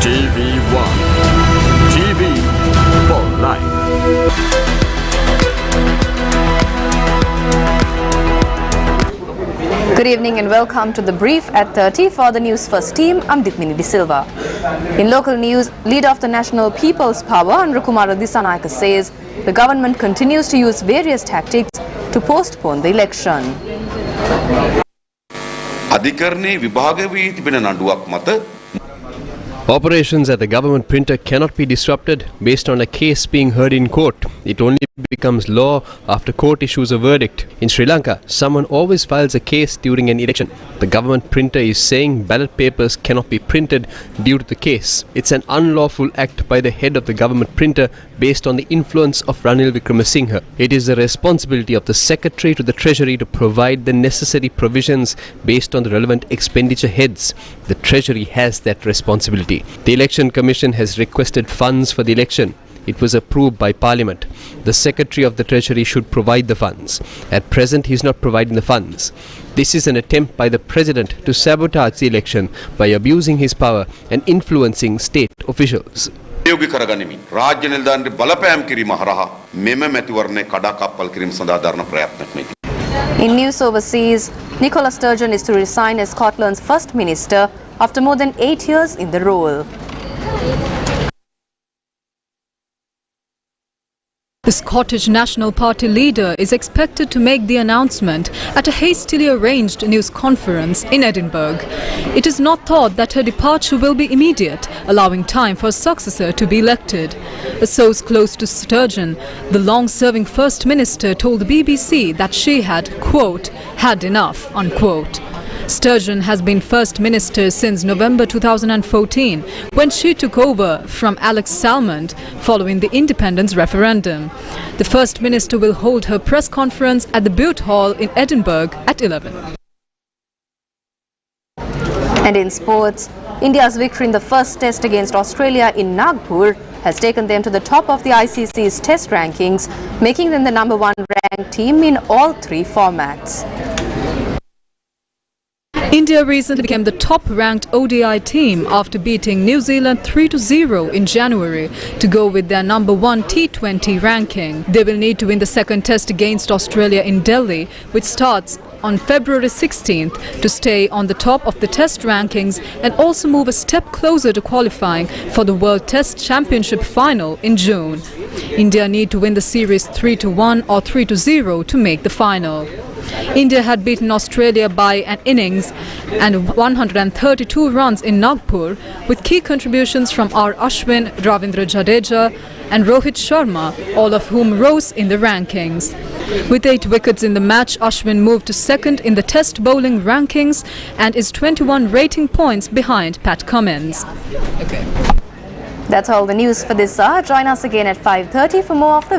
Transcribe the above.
TV1. TV for life. Good evening and welcome to the brief at 30 for the Newsfirst team. I'm Dipmini De Silva. In local news, leader of the National People's Power, Anrukumara Disanayaka, says the government continues to use various tactics to postpone the election. Operations at the government printer cannot be disrupted based on a case being heard in court. It only becomes law after court issues a verdict. In Sri Lanka, someone always files a case during an election. The government printer is saying ballot papers cannot be printed due to the case. It's an unlawful act by the head of the government printer based on the influence of Ranil Wickremesinghe. It is the responsibility of the Secretary to the Treasury to provide the necessary provisions based on the relevant expenditure heads. The Treasury has that responsibility. The Election Commission has requested funds for the election. It was approved by Parliament. The Secretary of the Treasury should provide the funds. At present, he is not providing the funds. This is an attempt by the President to sabotage the election by abusing his power and influencing state officials. In news overseas, Nicola Sturgeon is to resign as Scotland's First Minister after more than 8 years in the role. The Scottish National Party leader is expected to make the announcement at a hastily arranged news conference in Edinburgh. It is not thought that her departure will be immediate, allowing time for a successor to be elected. A source close to Sturgeon, the long-serving First Minister, told the BBC that she had, quote, had enough, unquote. Sturgeon has been First Minister since November 2014, when she took over from Alex Salmond following the independence referendum. The First Minister will hold her press conference at the Bute Hall in Edinburgh at 11. And in sports, India's victory in the first test against Australia in Nagpur has taken them to the top of the ICC's test rankings, making them the #1 ranked team in all 3 formats. India recently became the top-ranked ODI team after beating New Zealand 3-0 in January to go with their #1 T20 ranking. They will need to win the second test against Australia in Delhi, which starts on February 16th, to stay on the top of the test rankings and also move a step closer to qualifying for the World Test Championship final in June. India need to win the series 3-1 or 3-0 to make the final. India had beaten Australia by an innings and 132 runs in Nagpur, with key contributions from R. Ashwin, Ravindra Jadeja and Rohit Sharma, all of whom rose in the rankings. With 8 wickets in the match, Ashwin moved to second in the test bowling rankings and is 21 rating points behind Pat Cummins. That's all the news for this hour. Join us again at 5:30 for more of the